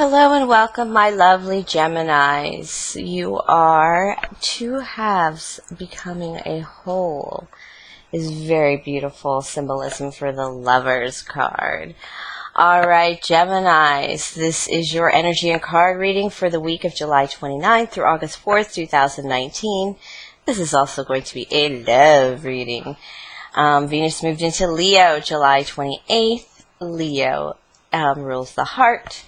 Hello and welcome, my lovely Geminis. You are two halves becoming a whole. Is very beautiful symbolism for the Lovers card. Alright, Geminis, this is your energy and card reading for the week of July 29th through August 4th, 2019. This is also going to be a love reading. Venus moved into Leo July 28th. Leo rules the heart.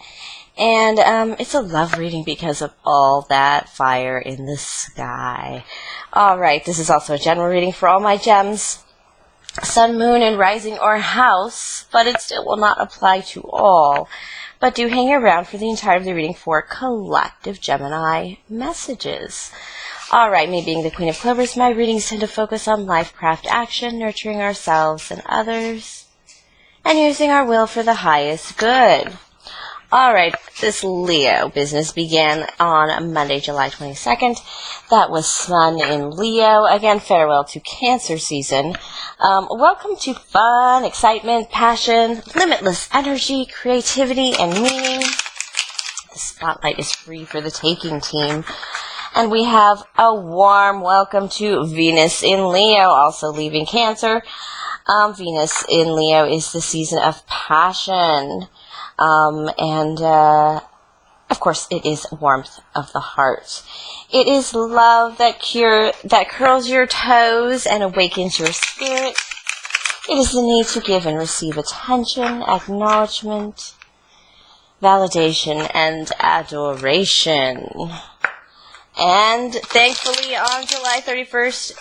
And it's a love reading because of all that fire in the sky. Alright, this is also a general reading for all my gems. Sun, moon, and rising or house, but it still will not apply to all. But do hang around for the entirety of the reading for collective Gemini messages. Alright, me being the Queen of Clovers, my readings tend to focus on LifeCraftAction, nurturing ourselves and others, and using our will for the highest good. Alright, this Leo business began on Monday, July 22nd. That was Sun in Leo. Again, farewell to Cancer season. Welcome to fun, excitement, passion, limitless energy, creativity, and meaning. The spotlight is free for the taking team. And we have a warm welcome to Venus in Leo, also leaving Cancer. Venus in Leo is the season of passion. Of course, it is warmth of the heart. It is love that curls your toes and awakens your spirit. It is the need to give and receive attention, acknowledgement, validation, and adoration. And thankfully, on July 31st,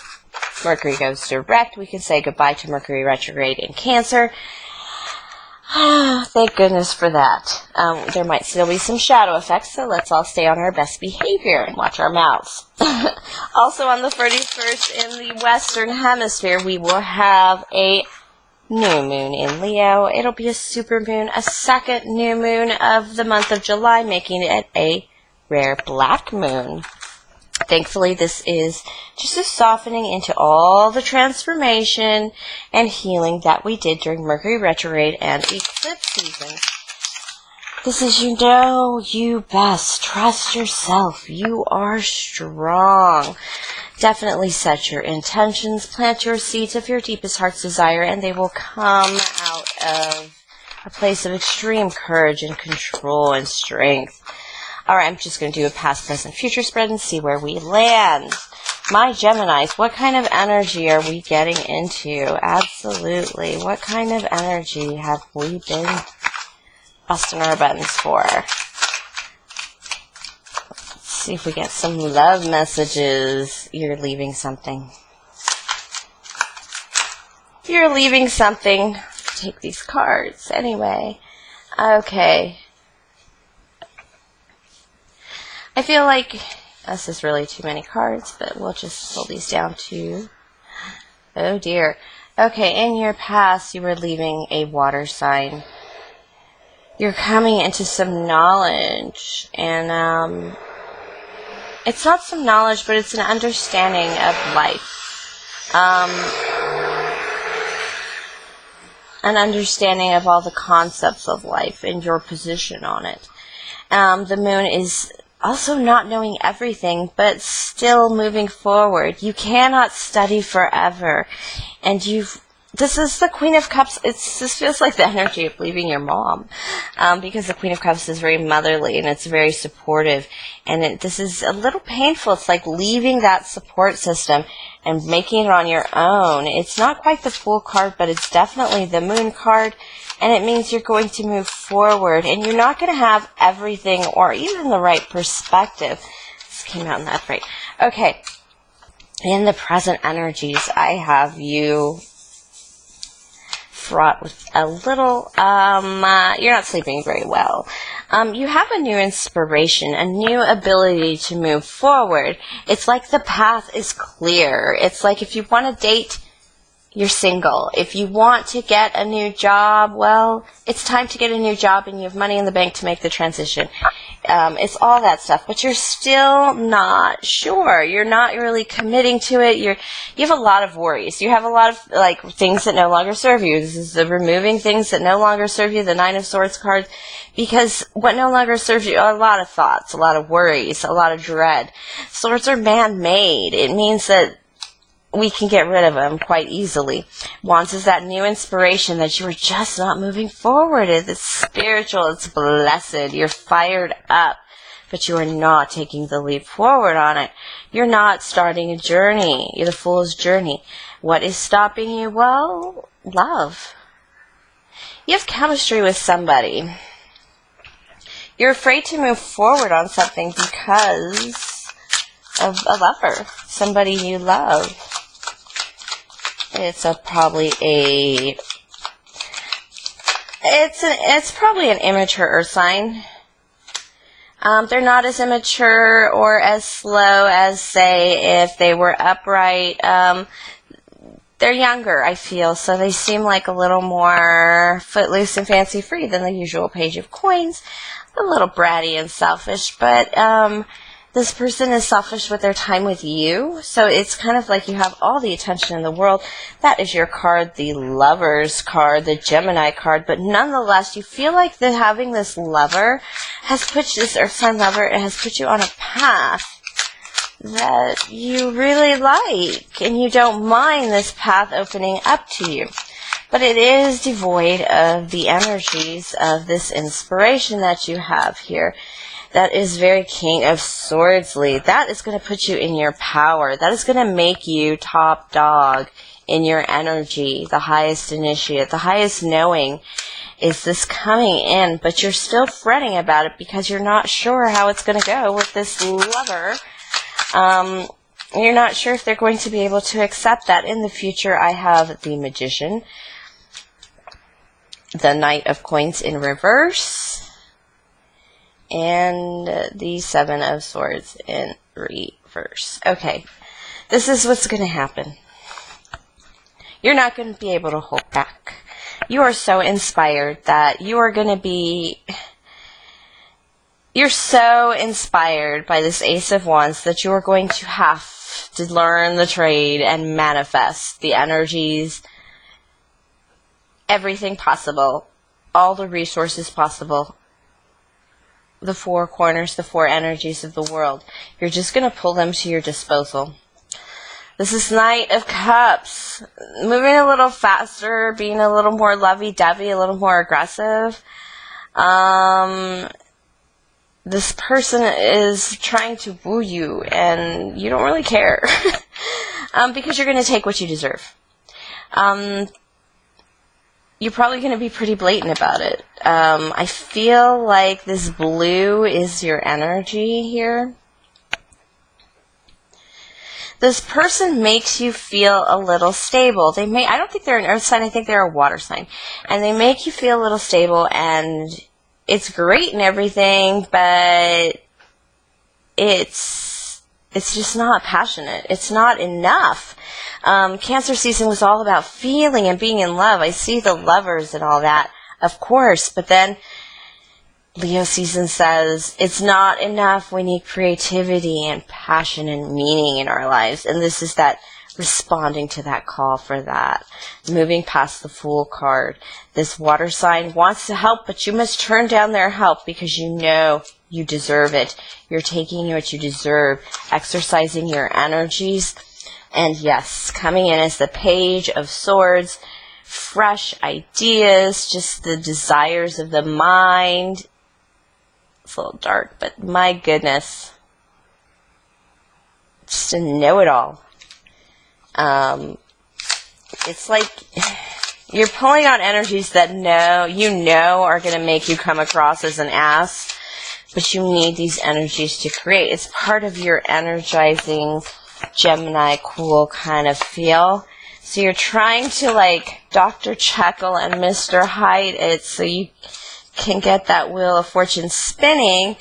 Mercury goes direct. We can say goodbye to Mercury retrograde in Cancer. Thank goodness for that. There might still be some shadow effects, so let's all stay on our best behavior and watch our mouths. Also on the 31st in the Western Hemisphere, we will have a new moon in Leo. It'll be a super moon, a second new moon of the month of July, making it a rare black moon. Thankfully, this is just a softening into all the transformation and healing that we did during Mercury retrograde and eclipse season. This is you know you best. Trust yourself. You are strong. Definitely set your intentions. Plant your seeds of your deepest heart's desire, and they will come out of a place of extreme courage and control and strength. Alright, I'm just going to do a past, present, future spread and see where we land. My Geminis, what kind of energy are we getting into? Absolutely. What kind of energy have we been busting our buttons for? Let's see if we get some love messages. You're leaving something. You're leaving something. Take these cards anyway. Okay. I feel like this is really too many cards, but we'll just pull these down to... Oh dear. Okay, in your past, you were leaving a water sign. You're coming into some knowledge, and it's not some knowledge, but it's an understanding of life. An understanding of all the concepts of life and your position on it. The moon is also not knowing everything, but still moving forward. You cannot study forever. And this is the Queen of Cups. This feels like the energy of leaving your mom. Because the Queen of Cups is very motherly and it's very supportive. And this is a little painful. It's like leaving that support system and making it on your own. It's not quite the Fool card, but it's definitely the Moon card. And it means you're going to move forward, and you're not going to have everything or even the right perspective. This came out in the upright. Okay, in the present energies, I have you fraught with a little, you're not sleeping very well. You have a new inspiration, a new ability to move forward. It's like the path is clear. It's like if you want to date, you're single. If you want to get a new job, well, it's time to get a new job and you have money in the bank to make the transition. It's all that stuff, but you're still not sure. You're not really committing to it. You have a lot of worries. You have a lot of like things that no longer serve you. This is the removing things that no longer serve you, the Nine of Swords card, because what no longer serves you are a lot of thoughts, a lot of worries, a lot of dread. Swords are man-made. It means that we can get rid of them quite easily. Wands is that new inspiration that you are just not moving forward. It's spiritual. It's blessed. You're fired up, but you are not taking the leap forward on it. You're not starting a journey. You're the Fool's journey. What is stopping you? Well, love. You have chemistry with somebody. You're afraid to move forward on something because of a lover, somebody you love. It's probably an immature earth sign. They're not as immature or as slow as, say, if they were upright. They're younger, I feel, so they seem like a little more footloose and fancy-free than the usual Page of Coins. A little bratty and selfish, but this person is selfish with their time with you, so it's kind of like you have all the attention in the world. That is your card, the Lovers card, the Gemini card, but nonetheless, you feel like that having this lover has put you, this earth sign lover, it has put you on a path that you really like, and you don't mind this path opening up to you. But it is devoid of the energies of this inspiration that you have here. That is very King of Swordsly. That is going to put you in your power. That is going to make you top dog in your energy, the highest initiate, the highest knowing. Is this coming in? But you're still fretting about it because you're not sure how it's going to go with this lover. You're not sure if they're going to be able to accept that. In the future, I have the Magician, the Knight of Coins in reverse, and the Seven of Swords in reverse. Okay, this is what's going to happen. You're not going to be able to hold back. You are so inspired that you are going to be... You're so inspired by this Ace of Wands that you are going to have to learn the trade and manifest the energies, everything possible, all the resources possible, the four corners, the four energies of the world. You're just going to pull them to your disposal. This is Knight of Cups. Moving a little faster, being a little more lovey-dovey, a little more aggressive. This person is trying to woo you, and you don't really care. Because you're going to take what you deserve. You're probably going to be pretty blatant about it. I feel like this blue is your energy here. This person makes you feel a little stable. I don't think they're an earth sign, I think they're a water sign. And they make you feel a little stable, and it's great and everything, but it's just not passionate. It's not enough. Cancer season was all about feeling and being in love. I see the lovers and all that, of course, but then Leo season says it's not enough. We need creativity and passion and meaning in our lives. And this is that responding to that call for that. Moving past the Fool card. This water sign wants to help, but you must turn down their help because you know you deserve it. You're taking what you deserve, exercising your energies. And yes, coming in as the Page of Swords, fresh ideas, just the desires of the mind. It's a little dark, but my goodness. Just a know-it-all. It's like you're pulling on energies that you know are going to make you come across as an ass, but you need these energies to create. It's part of your energizing Gemini cool kind of feel. So you're trying to like Dr. Jekyll and Mr. Hyde it so you can get that Wheel of Fortune spinning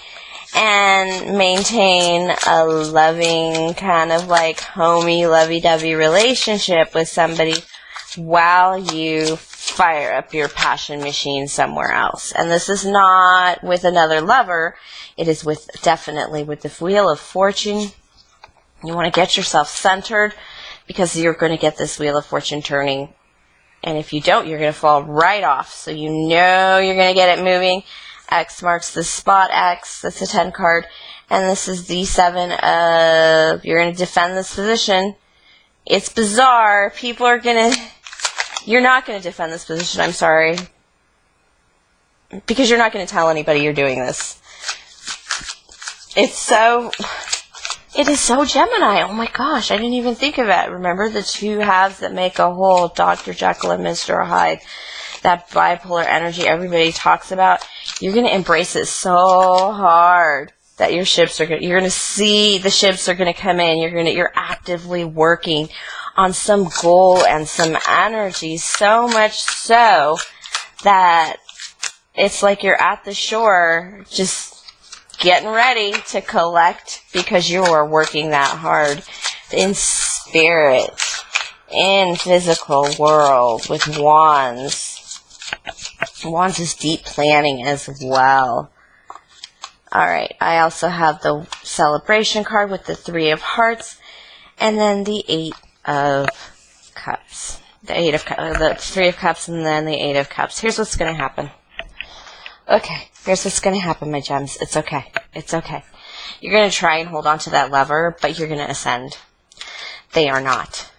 and maintain a loving kind of like homey, lovey-dovey relationship with somebody while you fire up your passion machine somewhere else. And this is not with another lover. It is with, definitely with the Wheel of Fortune. You want to get yourself centered because you're going to get this Wheel of Fortune turning. And if you don't, you're going to fall right off. So you know you're going to get it moving. X marks the spot X. That's a 10 card. And this is the 7 of, you're going to defend this position. It's bizarre. People are going to, you're not going to defend this position, I'm sorry. Because you're not going to tell anybody you're doing this. It is so Gemini. Oh my gosh, I didn't even think of it. Remember the two halves that make a whole, Dr. Jekyll and Mr. Hyde. That bipolar energy everybody talks about. You're going to embrace it so hard that your ships are going, you're going to see the ships are going to come in. You're actively working on some goal and some energy, so much so that it's like you're at the shore just getting ready to collect because you are working that hard in spirit, in physical world with wands. Wands is deep planning as well. Alright, I also have the celebration card with the 3 of Hearts and then the 8 of Cups. The 3 of Cups and then the 8 of Cups. Here's what's going to happen. Okay, here's what's going to happen, my gems. It's okay. It's okay. You're going to try and hold on to that lever, but you're going to ascend. They are not.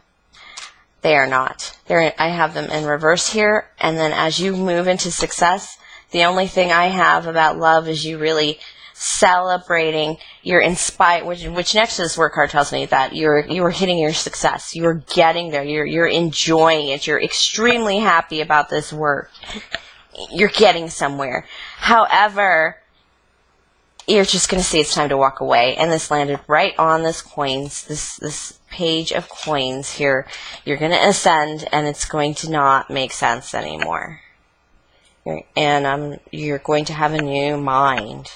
They are not. I have them in reverse here, and then as you move into success, the only thing I have about love is you really celebrating, you're inspired, which next to this work card tells me that you're hitting your success. You're getting there. You're enjoying it. You're extremely happy about this work. You're getting somewhere. However, you're just going to see it's time to walk away. And this landed right on this coins, this page of coins here. You're going to ascend, and it's going to not make sense anymore. And you're going to have a new mind.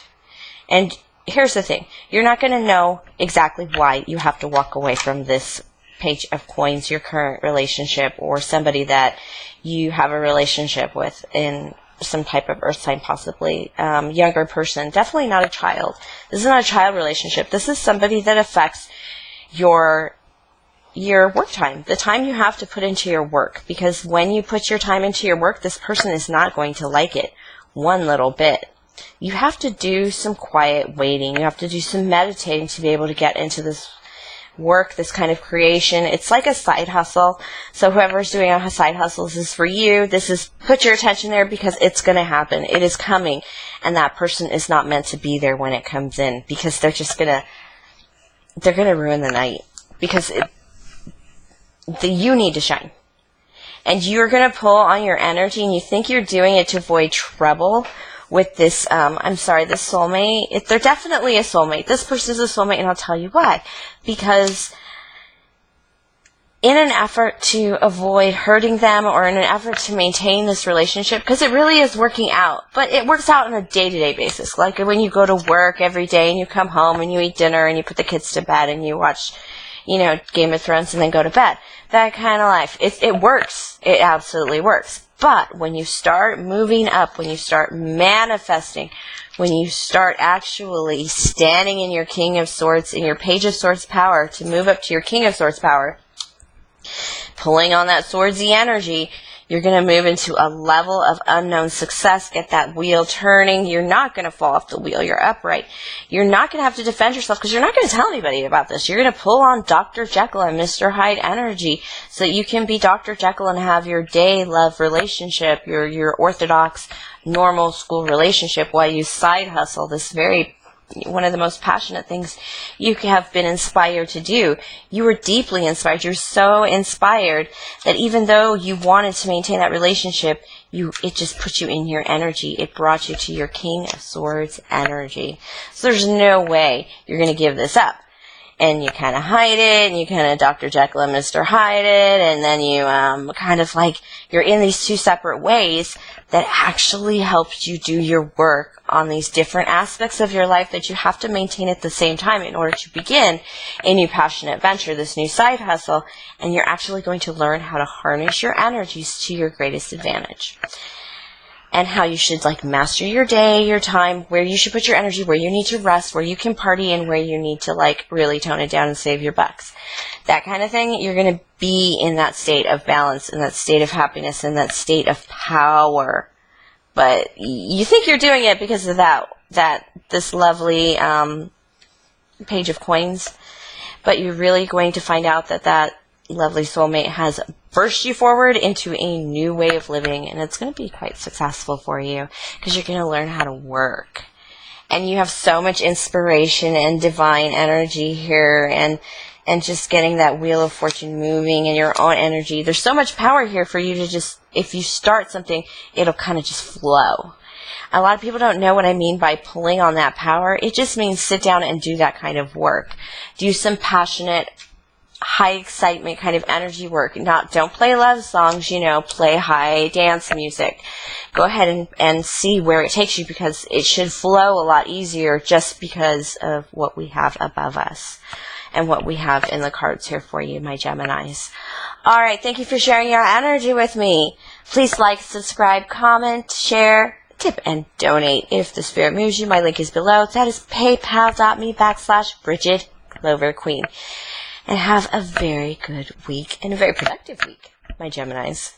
And here's the thing. You're not going to know exactly why you have to walk away from this page of coins, your current relationship, or somebody that you have a relationship with in some type of earth sign, possibly younger person, definitely not a child. This is not a child relationship. This is somebody that affects your work time, the time you have to put into your work, because when you put your time into your work, this person is not going to like it one little bit. You have to do some quiet waiting. You have to do some meditating to be able to get into this work, this kind of creation. It's like a side hustle. So whoever's doing a side hustle, this is for you. This is, put your attention there because it's going to happen. It is coming. And that person is not meant to be there when it comes in, because they're just going to, they're going to ruin the night, because you need to shine. And you're going to pull on your energy, and you think you're doing it to avoid trouble with this, this soulmate. They're definitely a soulmate. This person is a soulmate, and I'll tell you why. Because in an effort to avoid hurting them, or in an effort to maintain this relationship, because it really is working out, but it works out on a day-to-day basis. Like when you go to work every day, and you come home, and you eat dinner, and you put the kids to bed, and you watch, Game of Thrones, and then go to bed. That kind of life. It works. It absolutely works. But when you start moving up, when you start manifesting, when you start actually standing in your King of Swords, in your Page of Swords power, to move up to your King of Swords power, pulling on that swordsy energy, you're going to move into a level of unknown success, get that wheel turning. You're not going to fall off the wheel. You're upright. You're not going to have to defend yourself, because you're not going to tell anybody about this. You're going to pull on Dr. Jekyll and Mr. Hyde energy so that you can be Dr. Jekyll and have your day love relationship, your orthodox, normal school relationship, while you side hustle this one of the most passionate things you have been inspired to do. You were deeply inspired. You're so inspired that even though you wanted to maintain that relationship, it just put you in your energy. It brought you to your King of Swords energy. So there's no way you're going to give this up. and you kind of hide it, and you kind of Dr. Jekyll and Mr. Hyde it, and then you kind of like, you're in these two separate ways that actually helps you do your work on these different aspects of your life that you have to maintain at the same time in order to begin a new passionate venture, this new side hustle, and you're actually going to learn how to harness your energies to your greatest advantage. And how you should like master your day, your time, where you should put your energy, where you need to rest, where you can party, and where you need to like really tone it down and save your bucks. That kind of thing, you're going to be in that state of balance, in that state of happiness, in that state of power. But you think you're doing it because of this lovely page of coins, but you're really going to find out that lovely soulmate has burst you forward into a new way of living, and it's going to be quite successful for you because you're going to learn how to work. And you have so much inspiration and divine energy here, and just getting that wheel of fortune moving in your own energy. There's so much power here for you to just, if you start something, it'll kind of just flow. A lot of people don't know what I mean by pulling on that power. It just means sit down and do that kind of work. Do some passionate, high excitement kind of energy work. Don't play love songs, play high dance music. Go ahead and see where it takes you, because it should flow a lot easier just because of what we have above us and what we have in the cards here for you, my Geminis. All right, thank you for sharing your energy with me. Please like, subscribe, comment, share, tip, and donate if the spirit moves you. My link is below. That is paypal.me/Bridget Clover Queen. And have a very good week and a very productive week, my Geminis.